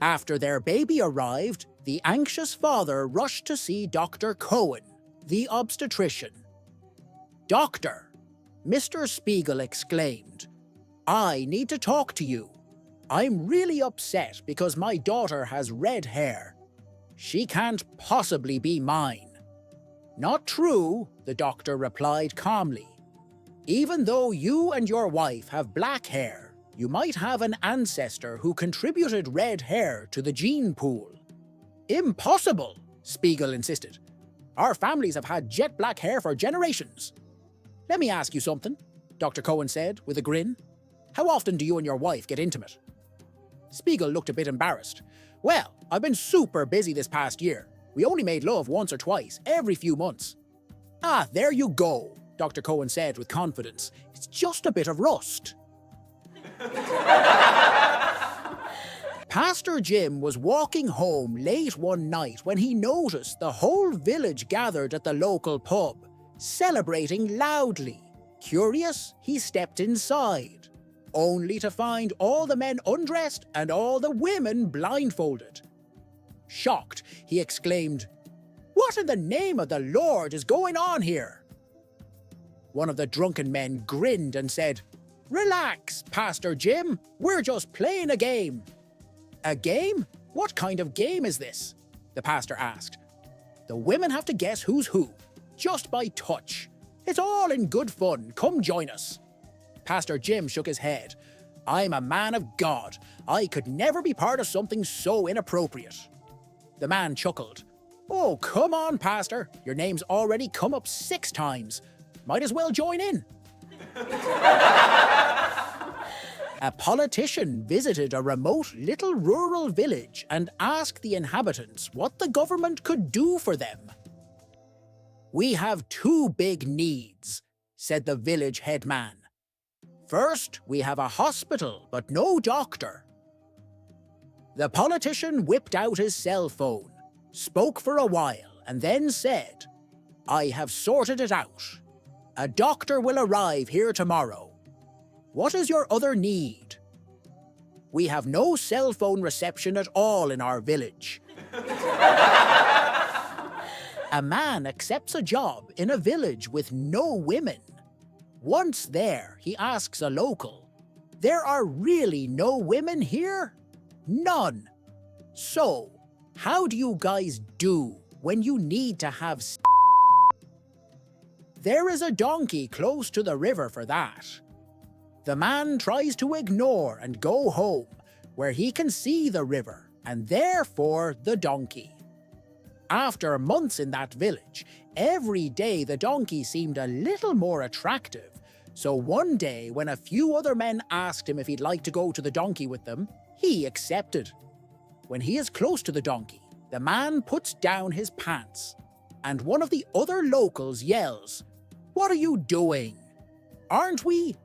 After their baby arrived, the anxious father rushed to see Dr. Cohen, the obstetrician. "Doctor," Mr. Spiegel exclaimed, "I need to talk to you. I'm really upset because my daughter has red hair. She can't possibly be mine." "Not true," the doctor replied calmly. "Even though you and your wife have black hair, you might have an ancestor who contributed red hair to the gene pool." "Impossible," Spiegel insisted. "Our families have had jet black hair for generations." "Let me ask you something," Dr. Cohen said with a grin. "How often do you and your wife get intimate?" Spiegel looked a bit embarrassed. "Well, I've been super busy this past year. We only made love once or twice, every few months." "Ah, there you go," Dr. Cohen said with confidence. "It's just a bit of rust." Pastor Jim was walking home late one night when he noticed the whole village gathered at the local pub, celebrating loudly. Curious, he stepped inside, only to find all the men undressed and all the women blindfolded. Shocked, he exclaimed, "What in the name of the Lord is going on here?" One of the drunken men grinned and said, "Relax, Pastor Jim, we're just playing a game." "A game? What kind of game is this?" the pastor asked. "The women have to guess who's who, just by touch. It's all in good fun. Come join us." Pastor Jim shook his head. "I'm a man of God. I could never be part of something so inappropriate." The man chuckled. "Oh, come on, Pastor. Your name's already come up 6 times. Might as well join in." A politician visited a remote little rural village and asked the inhabitants what the government could do for them. "We have 2 big needs," said the village headman. "First, we have a hospital, but no doctor." The politician whipped out his cell phone, spoke for a while, and then said, "I have sorted it out. A doctor will arrive here tomorrow. What is your other need?" "We have no cell phone reception at all in our village." A man accepts a job in a village with no women. Once there, he asks a local, "There are really no women here?" "None." "So, how do you guys do when you need to have sex?" "There is a donkey close to the river for that." The man tries to ignore and go home, where he can see the river, and therefore the donkey. After months in that village, every day the donkey seemed a little more attractive, so one day when a few other men asked him if he'd like to go to the donkey with them, he accepted. When he is close to the donkey, the man puts down his pants, and one of the other locals yells, "What are you doing? Aren't we?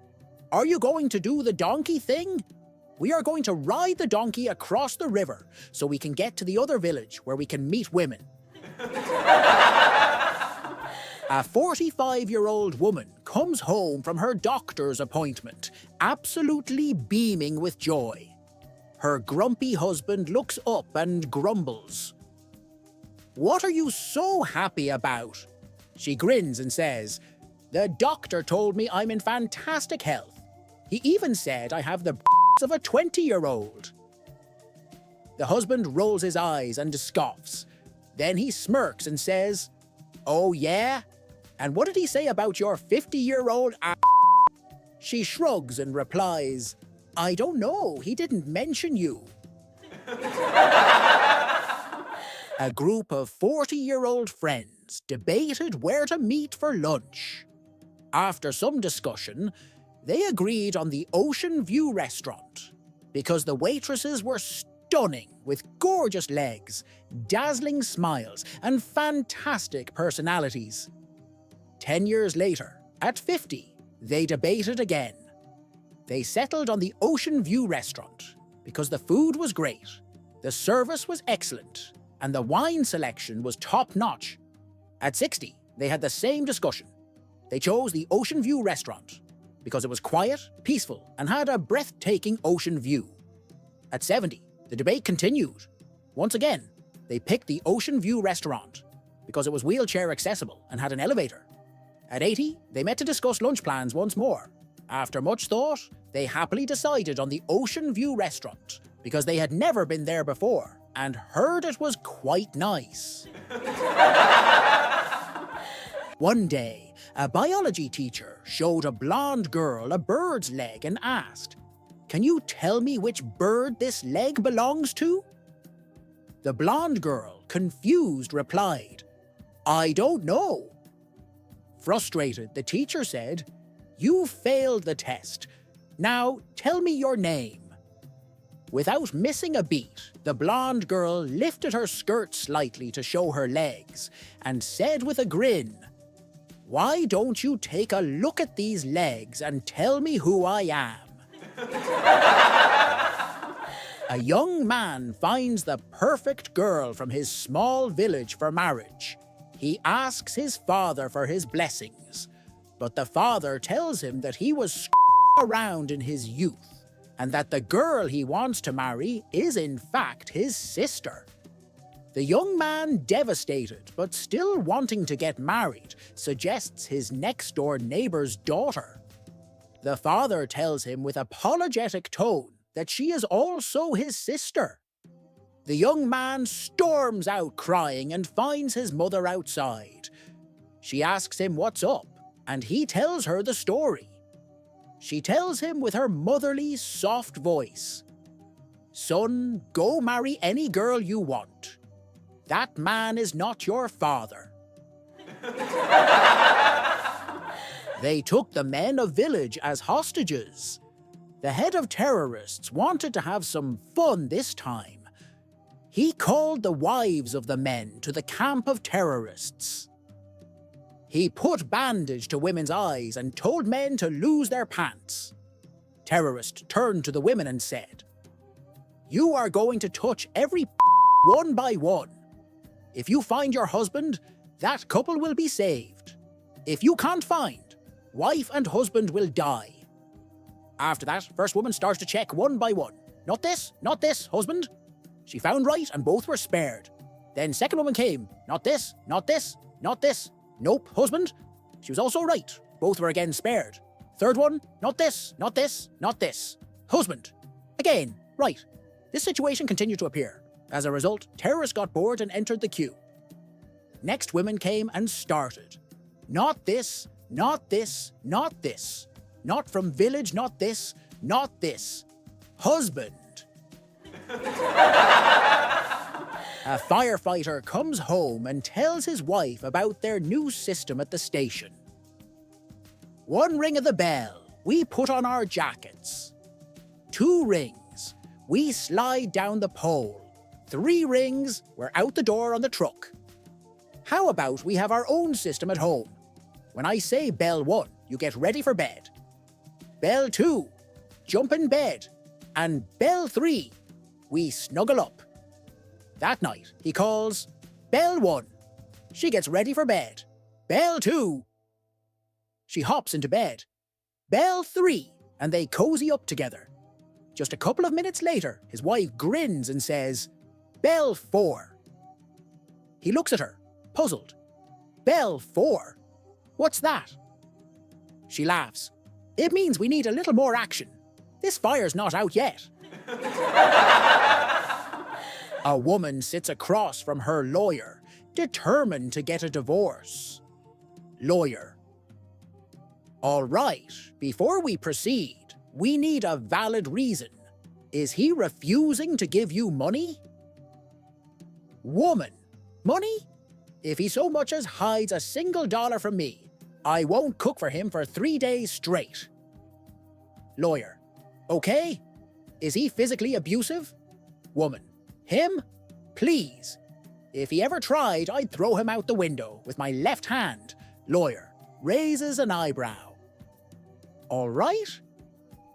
Are you going to do the donkey thing? We are going to ride the donkey across the river so we can get to the other village where we can meet women." A 45-year-old woman comes home from her doctor's appointment, absolutely beaming with joy. Her grumpy husband looks up and grumbles. "What are you so happy about?" She grins and says, "The doctor told me I'm in fantastic health. He even said I have the of a 20-year-old. The husband rolls his eyes and scoffs. Then he smirks and says, "Oh yeah? And what did he say about your 50-year-old ass?" She shrugs and replies, "I don't know, he didn't mention you." A group of 40-year-old friends debated where to meet for lunch. After some discussion, they agreed on the Ocean View restaurant because the waitresses were stunning with gorgeous legs, dazzling smiles, and fantastic personalities. 10 years later, at 50, they debated again. They settled on the Ocean View restaurant because the food was great, the service was excellent, and the wine selection was top-notch. At 60, they had the same discussion. They chose the Ocean View restaurant because it was quiet, peaceful, and had a breathtaking ocean view. At 70, The debate continued. Once again, they picked the Ocean View restaurant because it was wheelchair accessible and had an elevator. At 80, they met to discuss lunch plans once more. After much thought, they happily decided on the Ocean View restaurant because they had never been there before and heard it was quite nice. One day, a biology teacher showed a blonde girl a bird's leg and asked, "Can you tell me which bird this leg belongs to?" The blonde girl, confused, replied, "I don't know." Frustrated, the teacher said, "You failed the test. Now tell me your name." Without missing a beat, the blonde girl lifted her skirt slightly to show her legs and said with a grin, "Why don't you take a look at these legs and tell me who I am?" A young man finds the perfect girl from his small village for marriage. He asks his father for his blessings, but the father tells him that he was around in his youth and that the girl he wants to marry is in fact his sister. The young man, devastated but still wanting to get married, suggests his next-door neighbor's daughter. The father tells him with apologetic tone that she is also his sister. The young man storms out crying and finds his mother outside. She asks him what's up, and he tells her the story. She tells him with her motherly, soft voice, "Son, go marry any girl you want. That man is not your father." They took the men of village as hostages. The head of terrorists wanted to have some fun this time. He called the wives of the men to the camp of terrorists. He put bandage to women's eyes and told men to lose their pants. Terrorist turned to the women and said, "You are going to touch every one by one. If you find your husband, that couple will be saved. If you can't find, wife and husband will die." After that, first woman starts to check one by one. Not this, husband. She found right and both were spared. Then second woman came. Not this, not this, not this. Nope, husband. She was also right. Both were again spared. Third one, not this, not this, not this. Husband. Again, right. This situation continued to appear. As a result, terrorists got bored and entered the queue. Next women came and started. Not this, not this, not this. Not from village, not this, not this. Husband. A firefighter comes home and tells his wife about their new system at the station. One ring of the bell, we put on our jackets. 2 rings, we slide down the pole. 3 rings, we're out the door on the truck. How about we have our own system at home? When I say bell 1, you get ready for bed. Bell 2, jump in bed. And bell 3, we snuggle up. That night, he calls bell 1. She gets ready for bed. Bell 2. She hops into bed. Bell 3, and they cozy up together. Just a couple of minutes later, his wife grins and says, "Bell 4. He looks at her, puzzled. Bell 4? What's that? She laughs. It means we need a little more action. This fire's not out yet. A woman sits across from her lawyer, determined to get a divorce. Lawyer. All right, before we proceed, we need a valid reason. Is he refusing to give you money? Woman. Money? If he so much as hides a single dollar from me, I won't cook for him for 3 days straight. Lawyer. Okay. Is he physically abusive? Woman. Him? Please. If he ever tried, I'd throw him out the window with my left hand. Lawyer. Raises an eyebrow. All right.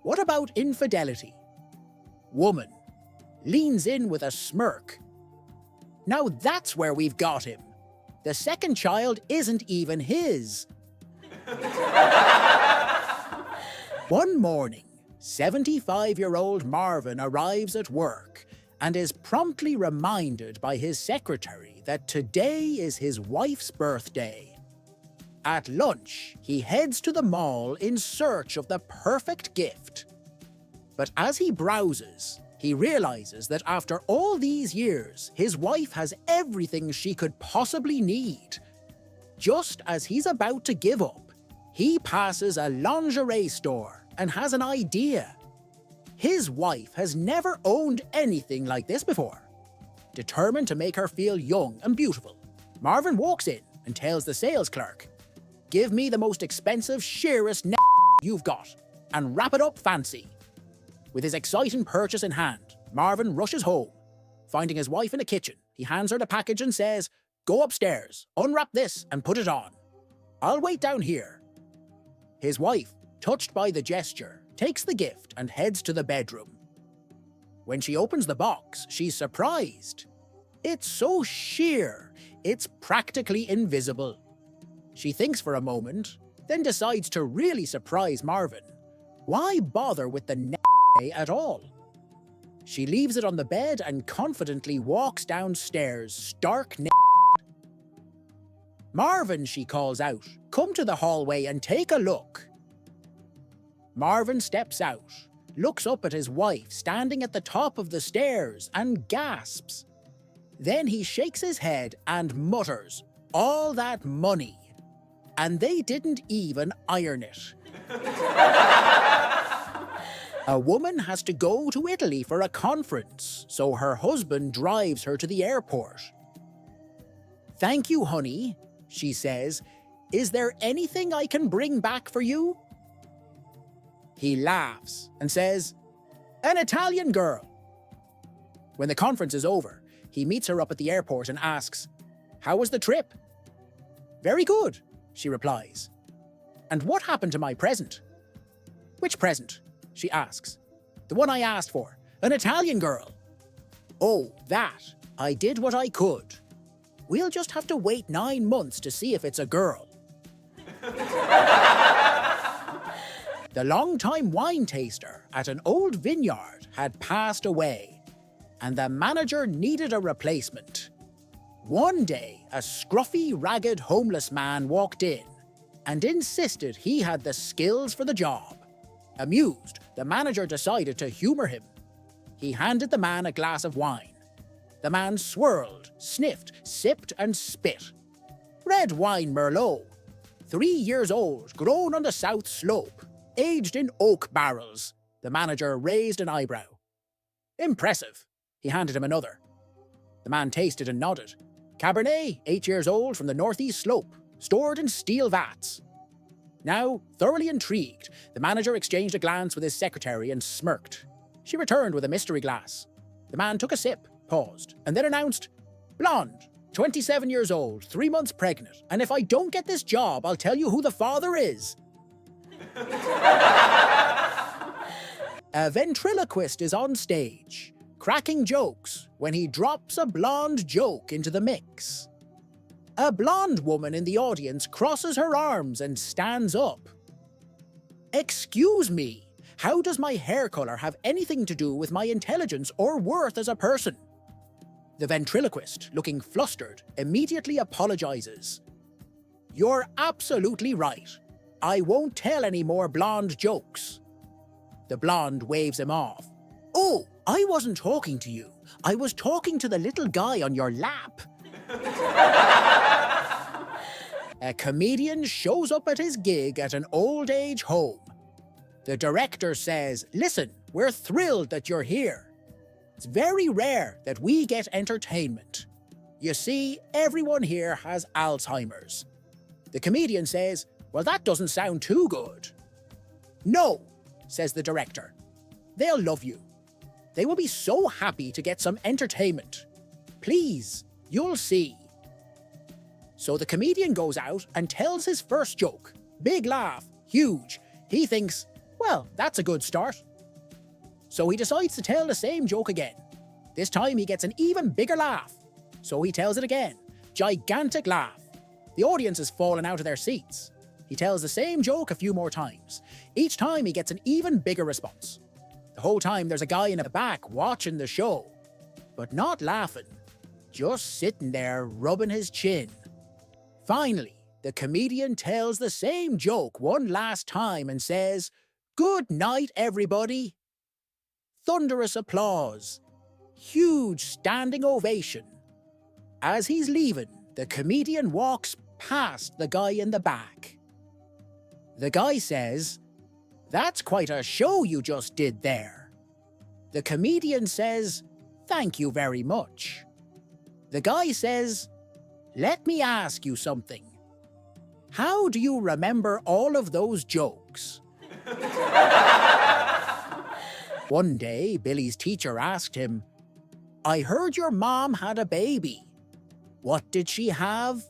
What about infidelity? Woman. Leans in with a smirk. Now that's where we've got him. The second child isn't even his. One morning, 75-year-old Marvin arrives at work and is promptly reminded by his secretary that today is his wife's birthday. At lunch, he heads to the mall in search of the perfect gift. But as he browses, he realizes that after all these years, his wife has everything she could possibly need. Just as he's about to give up, he passes a lingerie store and has an idea. His wife has never owned anything like this before. Determined to make her feel young and beautiful, Marvin walks in and tells the sales clerk, "Give me the most expensive, sheerest you've got, and wrap it up fancy." With his exciting purchase in hand, Marvin rushes home. Finding his wife in the kitchen, he hands her the package and says, "Go upstairs, unwrap this and put it on. I'll wait down here." His wife, touched by the gesture, takes the gift and heads to the bedroom. When she opens the box, she's surprised. It's so sheer, it's practically invisible. She thinks for a moment, then decides to really surprise Marvin. Why bother with the at all? She leaves it on the bed and confidently walks downstairs, stark naked. "Marvin," she calls out, "come to the hallway and take a look." Marvin steps out, looks up at his wife standing at the top of the stairs and gasps. Then he shakes his head and mutters, "All that money. And they didn't even iron it." A woman has to go to Italy for a conference, so her husband drives her to the airport. "Thank you, honey," she says. "Is there anything I can bring back for you?" He laughs and says, "An Italian girl." When the conference is over, he meets her up at the airport and asks, "How was the trip?" "Very good," she replies. "And what happened to my present?" "Which present?" she asks. "The one I asked for, an Italian girl." "Oh, that. I did what I could. We'll just have to wait 9 months to see if it's a girl." The long-time wine taster at an old vineyard had passed away, and the manager needed a replacement. One day, a scruffy, ragged homeless man walked in and insisted he had the skills for the job. Amused, the manager decided to humor him. He handed the man a glass of wine. The man swirled, sniffed, sipped, and spit. "Red wine Merlot. 3 years old, grown on the south slope, aged in oak barrels." The manager raised an eyebrow. "Impressive." He handed him another. The man tasted and nodded. "Cabernet, 8 years old, from the northeast slope, stored in steel vats." Now, thoroughly intrigued, the manager exchanged a glance with his secretary and smirked. She returned with a mystery glass. The man took a sip, paused, and then announced, "Blonde, 27 years old, 3 months pregnant, and if I don't get this job, I'll tell you who the father is." A ventriloquist is on stage, cracking jokes when he drops a blonde joke into the mix. A blonde woman in the audience crosses her arms and stands up. "Excuse me, how does my hair color have anything to do with my intelligence or worth as a person?" The ventriloquist, looking flustered, immediately apologizes. "You're absolutely right. I won't tell any more blonde jokes." The blonde waves him off. "Oh, I wasn't talking to you. I was talking to the little guy on your lap." A comedian shows up at his gig at an old age home. The director says, "Listen, we're thrilled that you're here. It's very rare that we get entertainment. You see, everyone here has Alzheimer's." The comedian says, "Well, that doesn't sound too good." "No," says the director. "They'll love you. They will be so happy to get some entertainment. Please, you'll see." So the comedian goes out and tells his first joke. Big laugh, huge. He thinks, well, that's a good start. So he decides to tell the same joke again. This time he gets an even bigger laugh. So he tells it again. Gigantic laugh. The audience has fallen out of their seats. He tells the same joke a few more times. Each time he gets an even bigger response. The whole time there's a guy in the back watching the show. but not laughing, just sitting there rubbing his chin. Finally, the comedian tells the same joke one last time and says, "Good night, everybody." Thunderous applause. Huge standing ovation. As he's leaving, the comedian walks past the guy in the back. The guy says, "That's quite a show you just did there." The comedian says, "Thank you very much." The guy says, "Let me ask you something. How do you remember all of those jokes?" One day, Billy's teacher asked him, "I heard your mom had a baby. What did she have?"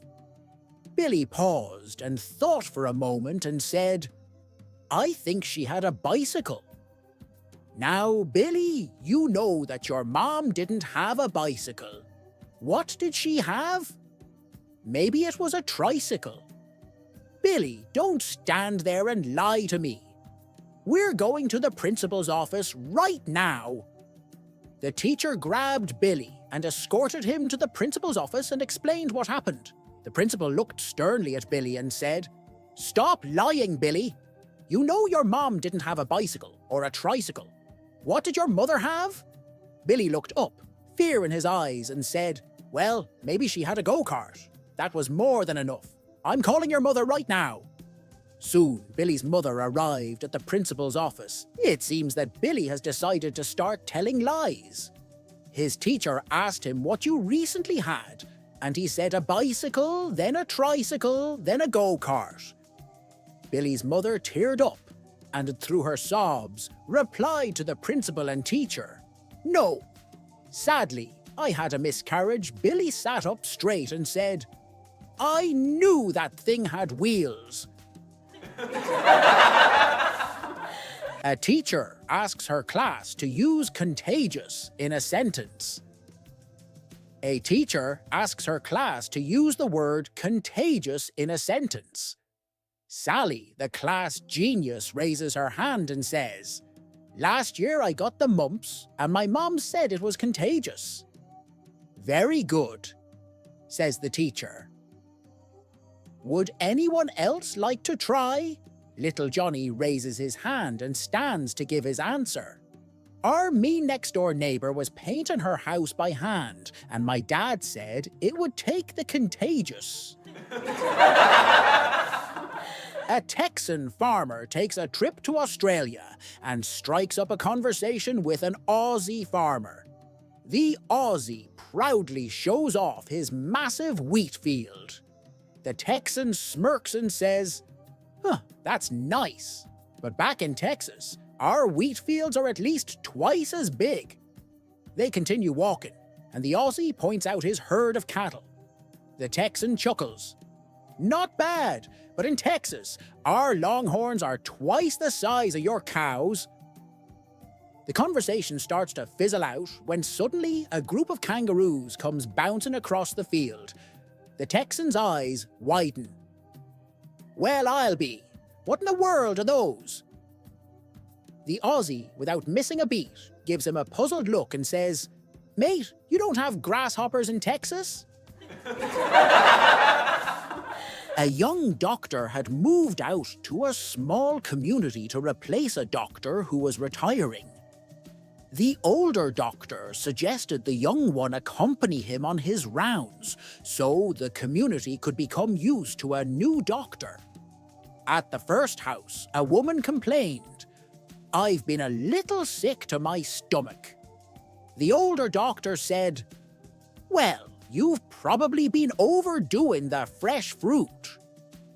Billy paused and thought for a moment and said, "I think she had a bicycle." Now, Billy, you know that your mom didn't have a bicycle. What did she have? Maybe it was a tricycle. Billy, don't stand there and lie to me. We're going to the principal's office right now. The teacher grabbed Billy and escorted him to the principal's office and explained what happened. The principal looked sternly at Billy and said, "Stop lying, Billy. You know your mom didn't have a bicycle or a tricycle. What did your mother have?" Billy looked up, fear in his eyes, and said, "Well, maybe she had a go-kart. That was more than enough. I'm calling your mother right now." Soon, Billy's mother arrived at the principal's office. It seems that Billy has decided to start telling lies. His teacher asked him what you recently had, and he said a bicycle, then a tricycle, then a go-kart. Billy's mother teared up and, through her sobs, replied to the principal and teacher, "No." Sadly, I had a miscarriage. Billy sat up straight and said, "I knew that thing had wheels." A teacher asks her class to use contagious in a sentence. A teacher asks her class to use the word contagious in a sentence. Sally, the class genius, raises her hand and says, "Last year I got the mumps and my mom said it was contagious." "Very good," says the teacher. "Would anyone else like to try?" Little Johnny raises his hand and stands to give his answer. "Our next-door neighbor was painting her house by hand, and my dad said it would take the contagious." A Texan farmer takes a trip to Australia and strikes up a conversation with an Aussie farmer. The Aussie proudly shows off his massive wheat field. The Texan smirks and says, "That's nice. But back in Texas, our wheat fields are at least twice as big." They continue walking, and the Aussie points out his herd of cattle. The Texan chuckles. "Not bad, but in Texas, our longhorns are twice the size of your cows." The conversation starts to fizzle out when suddenly a group of kangaroos comes bouncing across the field. The Texan's eyes widen. "Well, I'll be. What in the world are those?" The Aussie, without missing a beat, gives him a puzzled look and says, "Mate, you don't have grasshoppers in Texas?" A young doctor had moved out to a small community to replace a doctor who was retiring. The older doctor suggested the young one accompany him on his rounds, so the community could become used to a new doctor. At the first house, a woman complained, "I've been a little sick to my stomach." The older doctor said, "Well, you've probably been overdoing the fresh fruit.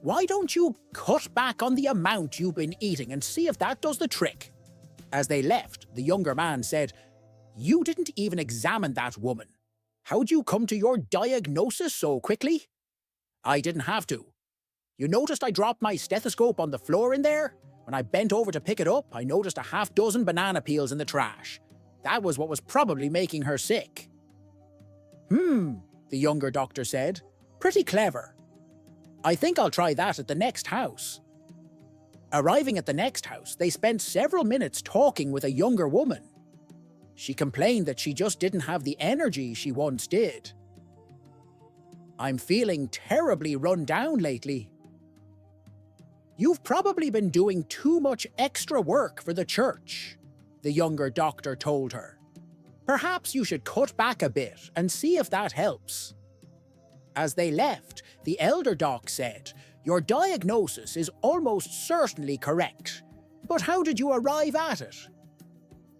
Why don't you cut back on the amount you've been eating and see if that does the trick?" As they left, the younger man said, "You didn't even examine that woman. How'd you come to your diagnosis so quickly?" "I didn't have to. You noticed I dropped my stethoscope on the floor in there? When I bent over to pick it up, I noticed a half-dozen banana peels in the trash. That was what was probably making her sick." The younger doctor said. "Pretty clever. I think I'll try that at the next house." Arriving at the next house, they spent several minutes talking with a younger woman. She complained that she just didn't have the energy she once did. I'm feeling terribly run down lately. You've probably been doing too much extra work for the church, the younger doctor told her. Perhaps you should cut back a bit and see if that helps. As they left, the elder doc said, "Your diagnosis is almost certainly correct, but how did you arrive at it?"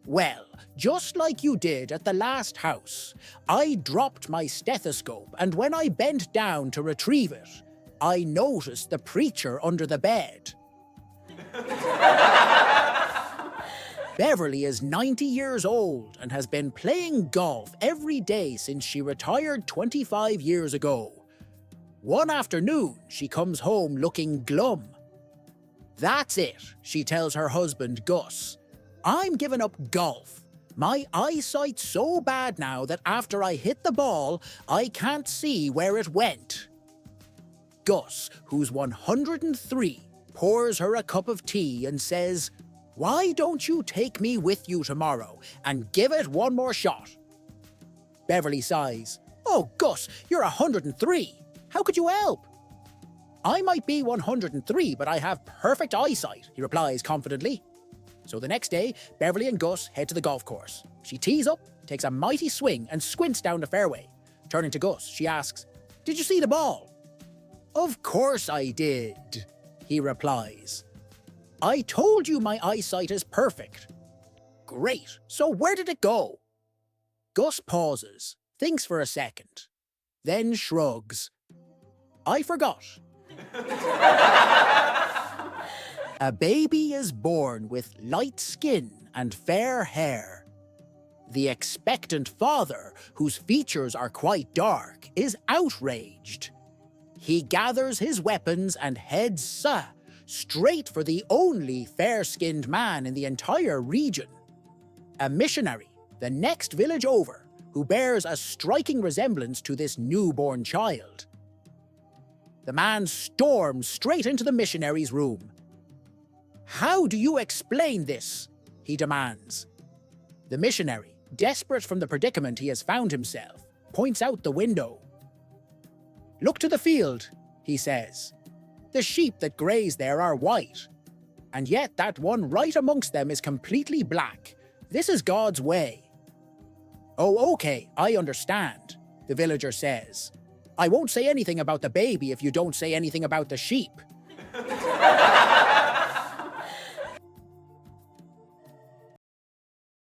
"Well, just like you did at the last house, I dropped my stethoscope, and when I bent down to retrieve it, I noticed the preacher under the bed." Beverly is 90 years old and has been playing golf every day since she retired 25 years ago. One afternoon, she comes home looking glum. "That's it," she tells her husband, Gus. "I'm giving up golf. My eyesight's so bad now that after I hit the ball, I can't see where it went." Gus, who's 103, pours her a cup of tea and says, "Why don't you take me with you tomorrow and give it one more shot?" Beverly sighs. "Oh, Gus, you're 103. How could you help?" "I might be 103, but I have perfect eyesight," he replies confidently. So the next day, Beverly and Gus head to the golf course. She tees up, takes a mighty swing, and squints down the fairway. Turning to Gus, she asks, "Did you see the ball?" "Of course I did," he replies. "I told you my eyesight is perfect." "Great, so where did it go?" Gus pauses, thinks for a second, then shrugs. "I forgot." A baby is born with light skin and fair hair. The expectant father, whose features are quite dark, is outraged. He gathers his weapons and heads straight for the only fair-skinned man in the entire region. A missionary, the next village over, who bears a striking resemblance to this newborn child. The man storms straight into the missionary's room. "How do you explain this?" he demands. The missionary, desperate from the predicament he has found himself, points out the window. "Look to the field," he says. "The sheep that graze there are white, and yet that one right amongst them is completely black. This is God's way." "Oh, okay, I understand," the villager says. "I won't say anything about the baby if you don't say anything about the sheep."